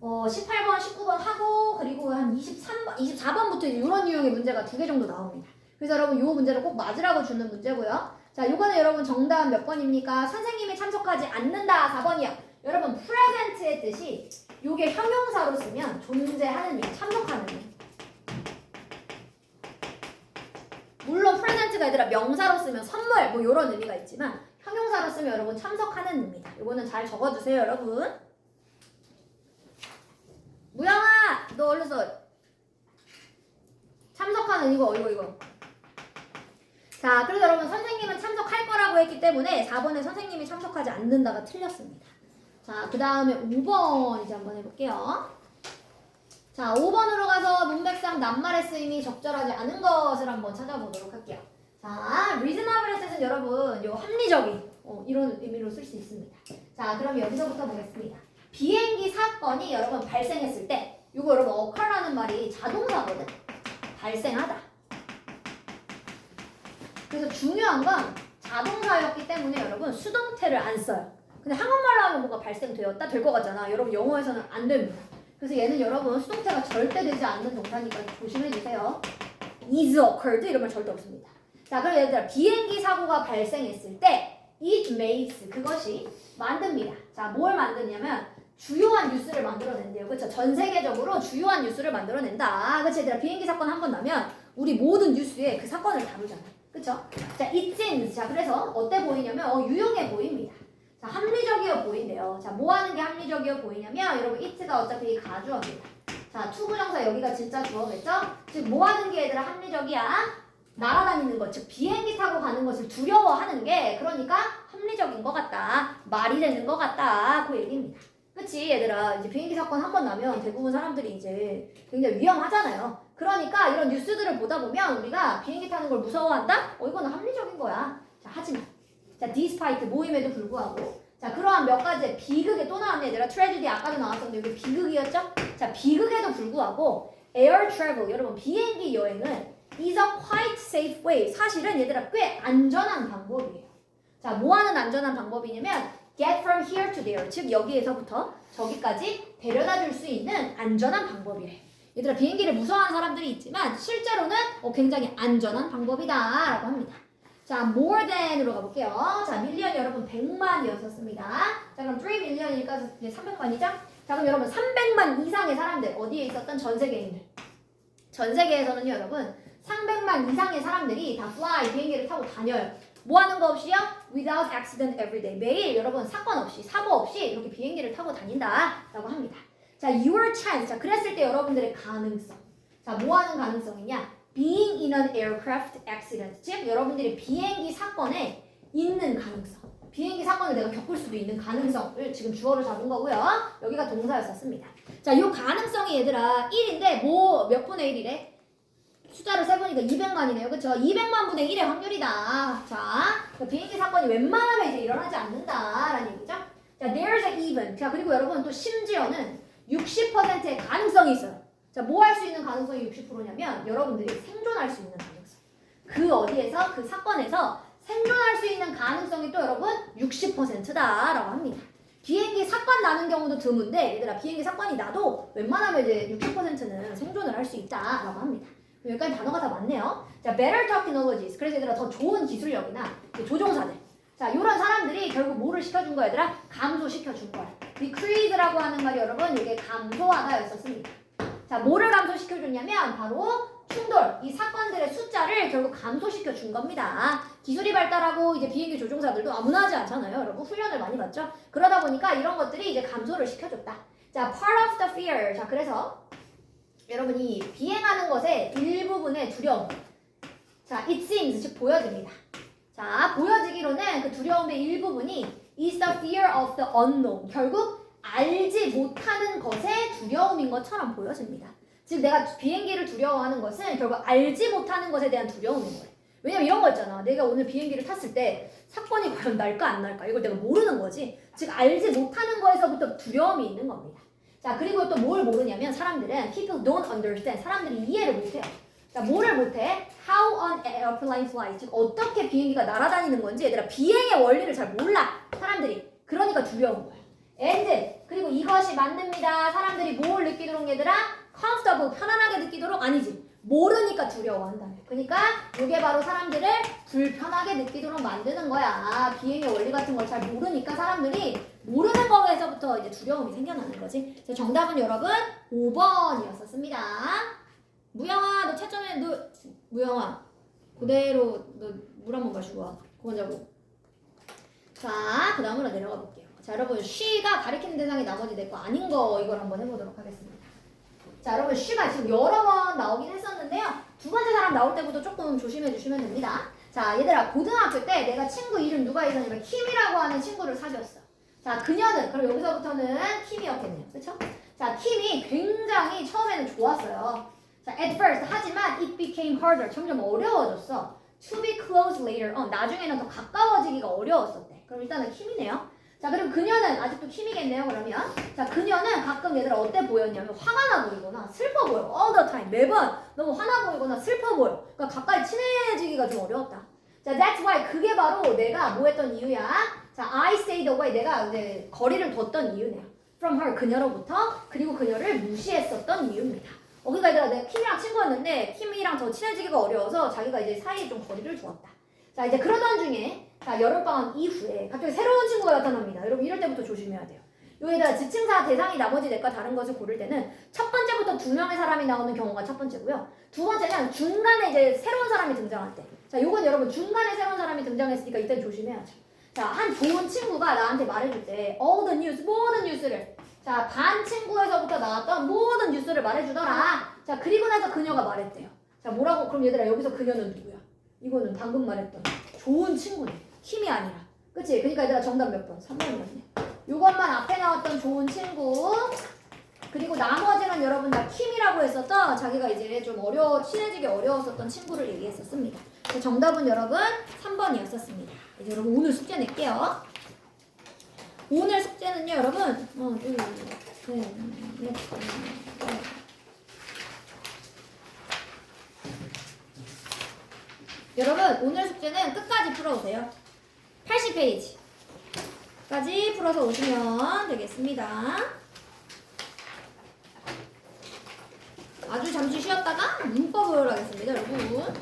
18번, 19번 하고 그리고 한 23번, 24번부터 이런 유형의 문제가 2개 정도 나옵니다. 그래서 여러분 이 문제를 꼭 맞으라고 주는 문제고요. 자, 요거는 여러분 정답 몇 번입니까? 선생님이 참석하지 않는다 4번이요. 여러분 present의 뜻이 요게 형용사로 쓰면 존재하는 일, 참석하는 일. 물론 present가 얘들아 명사로 쓰면 선물 뭐 요런 의미가 있지만 형용사로 쓰면 여러분 참석하는 의미입니다. 요거는 잘 적어주세요, 여러분. 무영아, 너 얼른 써. 참석하는 이거. 자, 그래서 여러분 선생님은 참석할 거라고 했기 때문에 4번에 선생님이 참석하지 않는다가 틀렸습니다. 자, 그 다음에 5번 이제 한번 해볼게요. 자, 5번으로 가서 문맥상 낱말의 쓰임이 적절하지 않은 것을 한번 찾아보도록 할게요. 자, reasonable의 뜻은 여러분 요 합리적인 이런 의미로 쓸 수 있습니다. 자, 그럼 여기서부터 보겠습니다. 비행기 사건이 여러분 발생했을 때 이거 여러분 occur라는 말이 자동사거든. 발생하다. 그래서 중요한 건 자동사였기 때문에 여러분 수동태를 안 써요. 근데 한국말로 하면 뭔가 발생되었다 될 것 같잖아. 여러분 영어에서는 안 됩니다. 그래서 얘는 여러분 수동태가 절대 되지 않는 동사니까 조심해주세요. is occurred 이런 말 절대 없습니다. 자, 그럼 얘들아 비행기 사고가 발생했을 때 it makes 그것이 만듭니다. 자, 뭘 만드냐면 주요한 뉴스를 만들어낸대요. 그렇죠? 전 세계적으로 주요한 뉴스를 만들어낸다. 그렇지? 얘들아 비행기 사건 한 번 나면 우리 모든 뉴스에 그 사건을 다루잖아. 그쵸? 자, it seems. 자, 그래서 어때 보이냐면 유용해 보입니다. 자, 합리적이어 보인대요. 자, 뭐 하는 게 합리적이어 보이냐면 여러분 it가 어차피 가주어입니다. 자, 투부정사 여기가 진짜 주어겠죠? 즉, 뭐 하는 게 얘들아 합리적이야? 날아다니는 것, 즉 비행기 타고 가는 것을 두려워하는 게 그러니까 합리적인 것 같다. 말이 되는 것 같다. 그 얘기입니다. 그치 얘들아 이제 비행기 사건 한 번 나면 대부분 사람들이 이제 굉장히 위험하잖아요. 그러니까 이런 뉴스들을 보다 보면 우리가 비행기 타는 걸 무서워한다? 이거는 합리적인 거야. 자, 하지만 자, despite 모임에도 불구하고 자, 그러한 몇 가지 비극에 또 나왔네 얘들아. 트래지디 아까도 나왔었는데 이게 비극이었죠? 자, 비극에도 불구하고 air travel 여러분 비행기 여행은 is a quite safe way 사실은 얘들아 꽤 안전한 방법이에요. 자, 뭐 하는 안전한 방법이냐면 get from here to there 즉 여기에서부터 저기까지 데려다 줄 수 있는 안전한 방법이래. 얘들아 비행기를 무서워하는 사람들이 있지만 실제로는 굉장히 안전한 방법이다 라고 합니다. 자, more than으로 가볼게요. 자, 밀리언 여러분 100만이었었습니다. 자, 그럼 3 밀리언이니까 이제 300만이죠? 자, 그럼 여러분 300만 이상의 사람들 어디에 있었던 전 세계인들 전 세계에서는 여러분 300만 이상의 사람들이 다 fly 비행기를 타고 다녀요. 뭐 하는 거 없이요? Without accident every day. 매일 여러분 사건 없이, 사고 없이 이렇게 비행기를 타고 다닌다 라고 합니다. 자, your chance. 자, 그랬을 때 여러분들의 가능성. 자, 뭐 하는 가능성이냐? Being in an aircraft accident. 즉, 여러분들이 비행기 사건에 있는 가능성. 비행기 사건을 내가 겪을 수도 있는 가능성을 지금 주어로 잡은 거고요. 여기가 동사였었습니다. 자, 요 가능성이 얘들아 1인데 뭐 몇 분의 1이래? 숫자를 세보니까 200만이네요. 그쵸? 200만 분의 1의 확률이다. 자, 비행기 사건이 웬만하면 이제 일어나지 않는다라는 얘기죠. 자, there's a even. 자, 그리고 여러분 또 심지어는 60%의 가능성이 있어요. 자, 뭐 할 수 있는 가능성이 60%냐면 여러분들이 생존할 수 있는 가능성. 그 어디에서 그 사건에서 생존할 수 있는 가능성이 또 여러분 60%다라고 합니다. 비행기 사건 나는 경우도 드문데 얘들아 비행기 사건이 나도 웬만하면 이제 60%는 생존을 할 수 있다라고 합니다. 여기까지 단어가 다 맞네요. 자, better technologies. 그래서 얘들아 더 좋은 기술력이나 조종사들. 자, 이런 사람들이 결국 뭐를 시켜준 거야 얘들아? 감소시켜준 거야. decrease라고 하는 말이 여러분 이게 감소하다였었습니다. 자, 뭐를 감소시켜줬냐면 바로 충돌, 이 사건들의 숫자를 결국 감소시켜 준 겁니다. 기술이 발달하고 이제 비행기 조종사들도 아무나 하지 않잖아요. 여러분 훈련을 많이 받죠. 그러다 보니까 이런 것들이 이제 감소를 시켜줬다. 자, part of the fear. 자, 그래서 여러분이 비행하는 것의 일부분의 두려움. 자, it seems 즉 보여집니다. 자, 보여지기로는 그 두려움의 일부분이 is the fear of the unknown. 결국 알지 못하는 것의 두려움인 것처럼 보여집니다. 즉 내가 비행기를 두려워하는 것은 결국 알지 못하는 것에 대한 두려움인 거예요. 왜냐면 이런 거 있잖아. 내가 오늘 비행기를 탔을 때 사건이 과연 날까 안 날까 이걸 내가 모르는 거지. 즉 알지 못하는 거에서부터 두려움이 있는 겁니다. 자, 그리고 또 뭘 모르냐면 사람들은 people don't understand. 사람들이 이해를 못해요. 자, 뭐를 못해? How an airplane flies. 즉 어떻게 비행기가 날아다니는 건지 얘들아 비행의 원리를 잘 몰라. 사람들이. 그러니까 두려운 거야. and 그리고 이것이 맞습니다. 사람들이 뭘 느끼도록 얘들아? comfortable 편안하게 느끼도록 아니지. 모르니까 두려워한다며. 그러니까 이게 바로 사람들을 불편하게 느끼도록 만드는 거야. 비행의 원리 같은 걸 잘 모르니까 사람들이 모르는 거에서부터 이제 두려움이 생겨나는 거지. 그래서 정답은 여러분 5번이었었습니다. 무영아, 너 채점에 무영아 그대로 너 물 한 번 마시고 와. 그만 자고. 자, 그 다음으로 내려가 볼게요. 자, 여러분 she가 가리키는 대상이 나머지 내 거 아닌 거 이걸 한번 해보도록 하겠습니다. 자, 여러분 she가 지금 여러 번 나오긴 했었는데요. 두 번째 사람 나올 때부터 조금 조심해 주시면 됩니다. 자, 얘들아 고등학교 때 내가 친구 이름 누가 있었냐면 킴이라고 하는 친구를 사귀었어. 자, 그녀는 그럼 여기서부터는 킴이었겠네요. 그렇죠? 자, 킴이 굉장히 처음에는 좋았어요. 자, at first 하지만 it became harder. 점점 어려워졌어. To be close later on. 나중에는 더 가까워지기가 어려웠었대. 그럼 일단은 킴이네요. 자, 그리고 그녀는 아직도 킴이겠네요. 그러면 자, 그녀는 가끔 얘들아 어때 보였냐면 화가 나 보이거나 슬퍼 보여. all the time. 매번 너무 화나 보이거나 슬퍼 보여. 그러니까 가까이 친해지기가 좀 어려웠다. 자, that's why 그게 바로 내가 뭐 했던 이유야. 자, I stayed away. 내가 이제 거리를 뒀던 이유네요. from her. 그녀로부터. 그리고 그녀를 무시했었던 이유입니다. 그러니까 얘들아 내가 킴이랑 친구였는데 킴이랑 더 친해지기가 어려워서 자기가 이제 사이에 좀 거리를 두었다. 자, 이제 그러던 중에 자, 여름방학 이후에 갑자기 새로운 친구가 나타납니다. 여러분 이럴 때부터 조심해야 돼요. 여기다 지칭사 대상이 나머지 넷과 다른 것을 고를 때는 첫 번째부터 두 명의 사람이 나오는 경우가 첫 번째고요. 두 번째는 중간에 이제 새로운 사람이 등장할 때. 자, 요건 여러분 중간에 새로운 사람이 등장했으니까 이때 조심해야죠. 자, 한 좋은 친구가 나한테 말해줄 때 all the news, 모든 뉴스를 자, 반 친구에서부터 나왔던 모든 뉴스를 말해주더라. 자, 그리고 나서 그녀가 말했대요. 자, 뭐라고? 그럼 얘들아 여기서 그녀는 누구야? 이거는 방금 말했던 좋은 친구네. 킴이 아니라. 그치? 그러니까 얘들아 정답 몇 번? 3번이었네. 요것만 앞에 나왔던 좋은 친구. 그리고 나머지는 여러분 다 킴이라고 했었던 자기가 이제 좀 친해지기 어려웠었던 친구를 얘기했었습니다. 정답은 여러분 3번이었었습니다. 이제 여러분 오늘 숙제 낼게요. 오늘 숙제는요 여러분 1, 2, 3, 4, 5, 6, 7, 8. 여러분 오늘 숙제는 끝까지 풀어오세요. 80페이지까지 풀어서 오시면 되겠습니다. 아주 잠시 쉬었다가 문법을 하겠습니다 여러분.